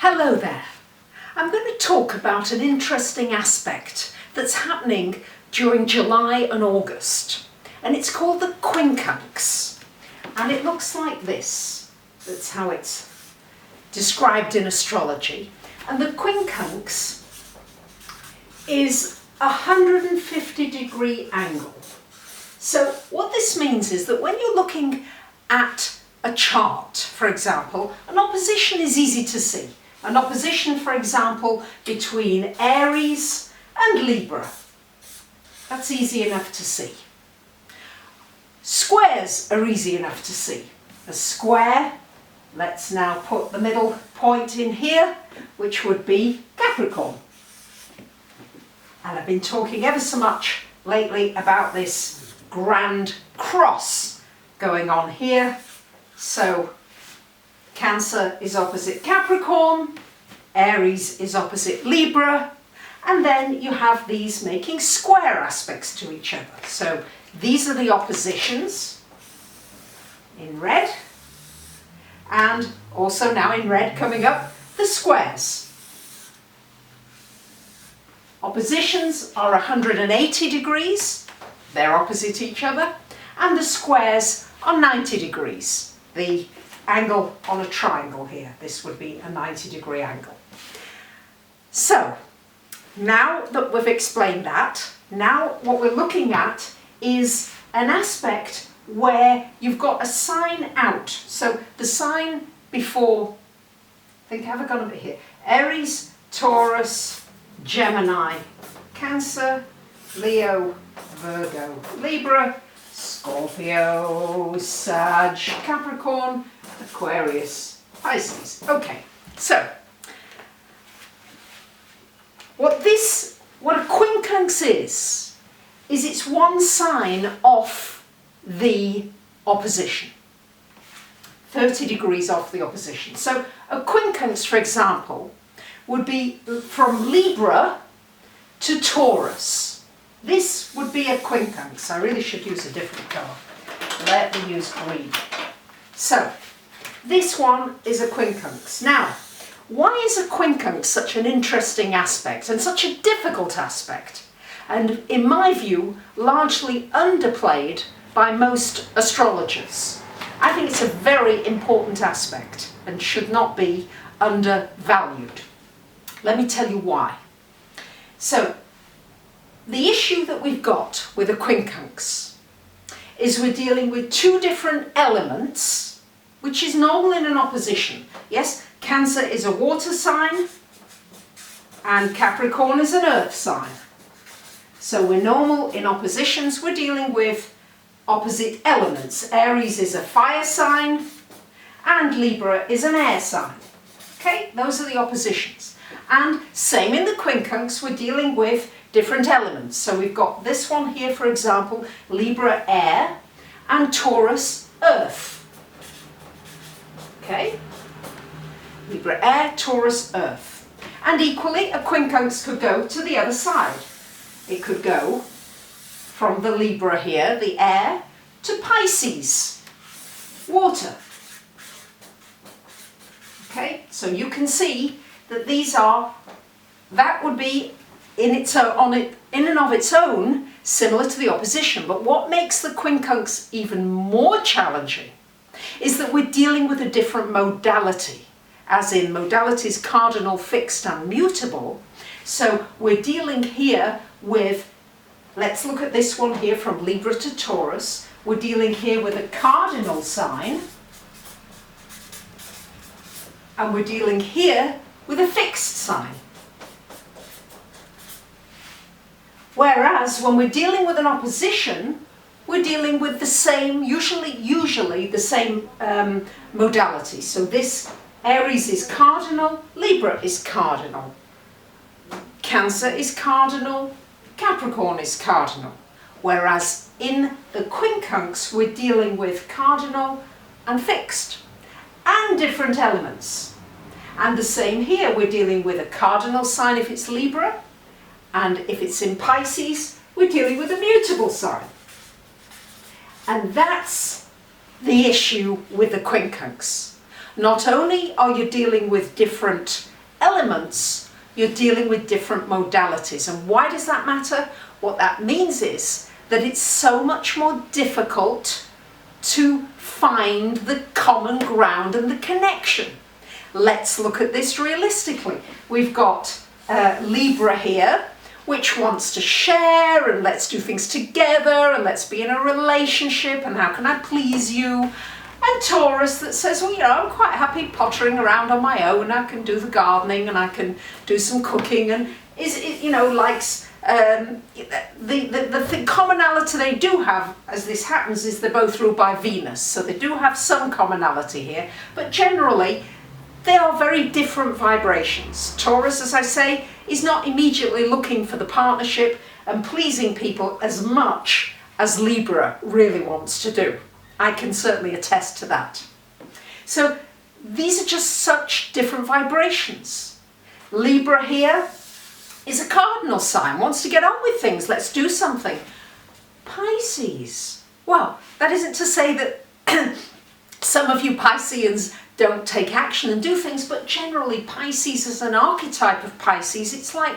Hello there. I'm going to talk about an interesting aspect that's happening during July and August, and it's called the Quincunx, and it looks like this. That's how it's described in astrology. And the Quincunx is a 150-degree angle. So what this means is that when you're looking at a chart, for example, an opposition is easy to see. An opposition, for example, between Aries and Libra. That's easy enough to see. Squares are easy enough to see. A square, let's now put the middle point in here, which would be Capricorn. And I've been talking ever so much lately about this grand cross going on here. So Cancer is opposite Capricorn, Aries is opposite Libra, and then you have these making square aspects to each other. So these are the oppositions in red, and also now in red coming up, the squares. Oppositions are 180 degrees, they're opposite each other, and the squares are 90 degrees. The angle on a triangle here, this would be a 90-degree angle. So now that we've explained that, now what we're looking at is an aspect where you've got a sign out. So the sign before, I think, have I got a bit here? Aries, Taurus, Gemini, Cancer, Leo, Virgo, Libra, Scorpio, Sag, Capricorn, Aquarius, Pisces. Okay, so what a Quincunx is it's one sign off the opposition. 30 degrees off the opposition. So a Quincunx, for example, would be from Libra to Taurus. This would be a Quincunx. I really should use a different colour. Let me use green. So this one is a Quincunx. Now, why is a Quincunx such an interesting aspect and such a difficult aspect? And in my view, largely underplayed by most astrologers. I think it's a very important aspect and should not be undervalued. Let me tell you why. So, the issue that we've got with a Quincunx is we're dealing with two different elements, which is normal in an opposition. Yes, Cancer is a water sign and Capricorn is an earth sign. So we're normal in oppositions, we're dealing with opposite elements. Aries is a fire sign and Libra is an air sign. Okay, those are the oppositions. And same in the Quincunx, we're dealing with different elements. So we've got this one here, for example, Libra air and Taurus earth. Okay? Libra air, Taurus earth. And equally, a Quincunx could go to the other side. It could go from the Libra here, the air, to Pisces, water. Okay? So you can see that these are, that would be in and of its own similar to the opposition. But what makes the Quincunx even more challenging is that we're dealing with a different modality, as in modalities cardinal, fixed and mutable. So we're dealing here with, let's look at this one here from Libra to Taurus. We're dealing here with a cardinal sign, and we're dealing here with a fixed sign. Whereas when we're dealing with an opposition, we're dealing with the same, usually the same modality. So this Aries is cardinal, Libra is cardinal, Cancer is cardinal, Capricorn is cardinal. Whereas in the Quincunx, we're dealing with cardinal and fixed and different elements. And the same here, we're dealing with a cardinal sign if it's Libra, and if it's in Pisces, we're dealing with a mutable sign. And that's the issue with the Quincunx. Not only are you dealing with different elements, you're dealing with different modalities. And why does that matter? What that means is that it's so much more difficult to find the common ground and the connection. Let's look at this realistically. We've got Libra here, which wants to share and let's do things together and let's be in a relationship and how can I please you? And Taurus that says, well, you know, I'm quite happy pottering around on my own. I can do the gardening and I can do some cooking and likes the commonality they do have as this happens is they're both ruled by Venus, so they do have some commonality here, but generally they are very different vibrations. Taurus, as I say, is not immediately looking for the partnership and pleasing people as much as Libra really wants to do. I can certainly attest to that. So these are just such different vibrations. Libra here is a cardinal sign, wants to get on with things, let's do something. Pisces, well, that isn't to say that some of you Pisceans don't take action and do things, but generally Pisces as an archetype of Pisces, it's like,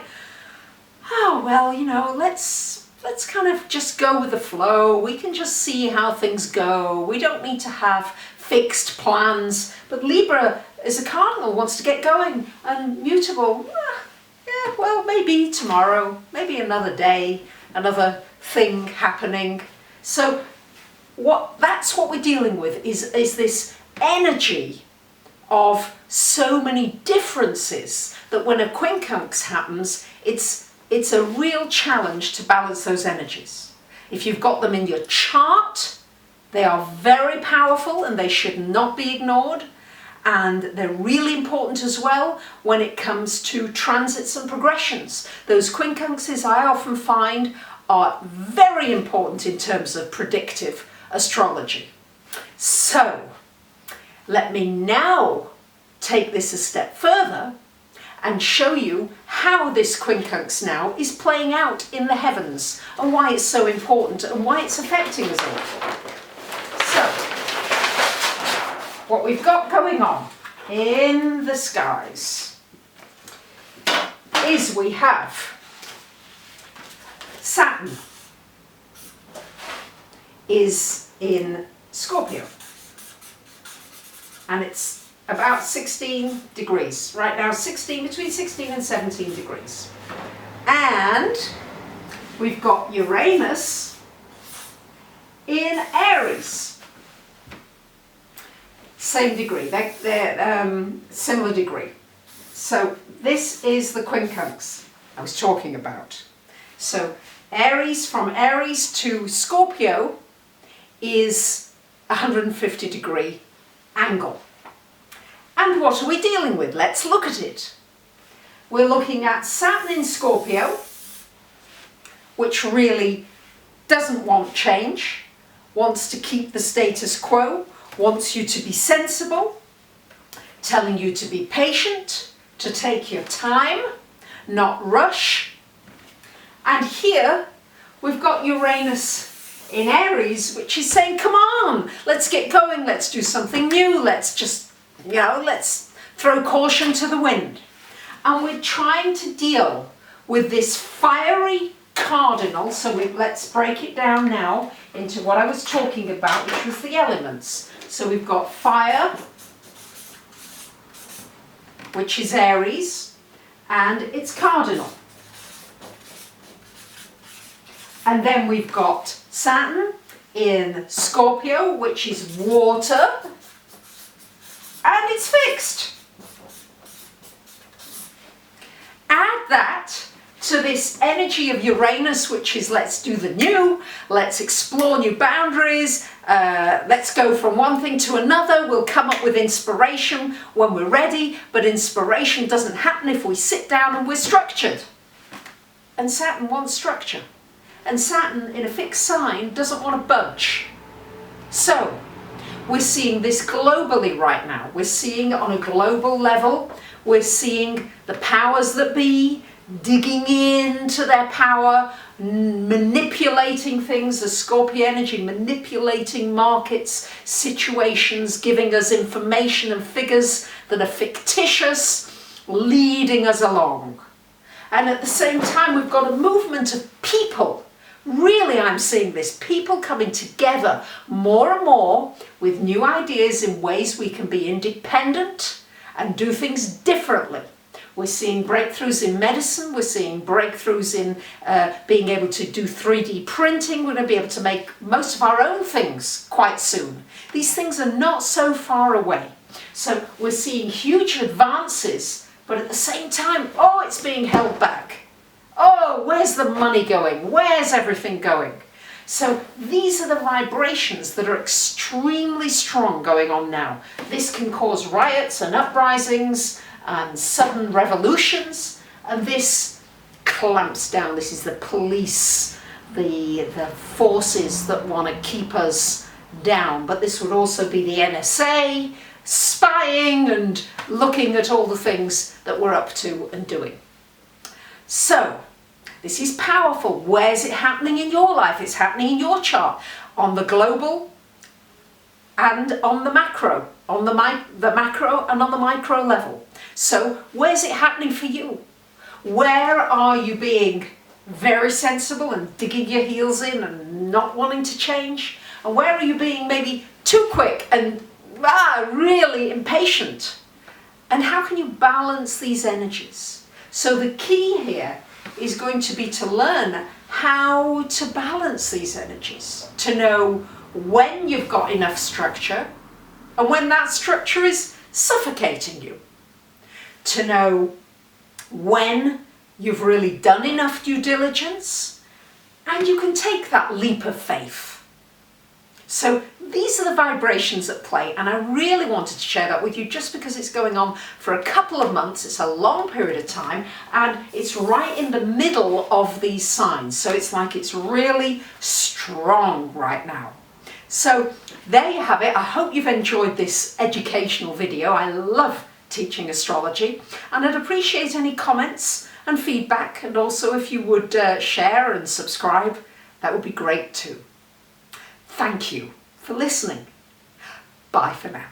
oh, well, you know, let's kind of just go with the flow. We can just see how things go. We don't need to have fixed plans. But Libra as a cardinal wants to get going and mutable. Yeah, well, maybe tomorrow, maybe another day, another thing happening. So that's what we're dealing with is this energy of so many differences that when a quincunx happens, it's a real challenge to balance those energies. If you've got them in your chart, they are very powerful and they should not be ignored. And they're really important as well when it comes to transits and progressions. Those quincunxes I often find are very important in terms of predictive astrology. So let me now take this a step further and show you how this quincunx now is playing out in the heavens and why it's so important and why it's affecting us all. So, what we've got going on in the skies is we have Saturn is in Scorpio and it's about 16 degrees. Right now between 16 and 17 degrees. And we've got Uranus in Aries. Same degree, they're similar degree. So this is the quincunx I was talking about. So Aries, from Aries to Scorpio is 150 degree angle. And what are we dealing with? Let's look at it. We're looking at Saturn in Scorpio, which really doesn't want change, wants to keep the status quo, wants you to be sensible, telling you to be patient, to take your time, not rush. And here we've got Uranus in Aries, which is saying, come on, let's get going, let's do something new, let's just, let's throw caution to the wind. And we're trying to deal with this fiery cardinal, so let's break it down now into what I was talking about, which was the elements. So we've got fire, which is Aries, and it's cardinal. And then we've got Saturn in Scorpio, which is water, and it's fixed. Add that to this energy of Uranus, which is let's do the new, let's explore new boundaries, let's go from one thing to another, we'll come up with inspiration when we're ready, but inspiration doesn't happen if we sit down and we're structured. And Saturn wants structure. And Saturn in a fixed sign doesn't want to budge. So, we're seeing this globally right now. We're seeing it on a global level. We're seeing the powers that be digging into their power, manipulating things, the Scorpio energy, manipulating markets, situations, giving us information and figures that are fictitious, leading us along. And at the same time, we've got a movement of people. Really, I'm seeing this, people coming together more and more with new ideas in ways we can be independent and do things differently. We're seeing breakthroughs in medicine, we're seeing breakthroughs in being able to do 3D printing, we're going to be able to make most of our own things quite soon. These things are not so far away. So we're seeing huge advances, but at the same time, oh, it's being held back. Oh, where's the money going? Where's everything going? So these are the vibrations that are extremely strong going on now. This can cause riots and uprisings and sudden revolutions, and this clamps down. This is the police, the forces that want to keep us down. But this would also be the NSA, spying and looking at all the things that we're up to and doing. So, this is powerful. Where's it happening in your life? It's happening in your chart, on the global and on the macro, on the macro and on the micro level. So, where's it happening for you? Where are you being very sensible and digging your heels in and not wanting to change? And where are you being maybe too quick and really impatient? And how can you balance these energies? So the key here is going to be to learn how to balance these energies, to know when you've got enough structure and when that structure is suffocating you, to know when you've really done enough due diligence and you can take that leap of faith. So these are the vibrations at play, and I really wanted to share that with you just because it's going on for a couple of months. It's a long period of time, and it's right in the middle of these signs. So it's like it's really strong right now. So there you have it. I hope you've enjoyed this educational video. I love teaching astrology, and I'd appreciate any comments and feedback, and also if you would share and subscribe, that would be great too. Thank you for listening. Bye for now.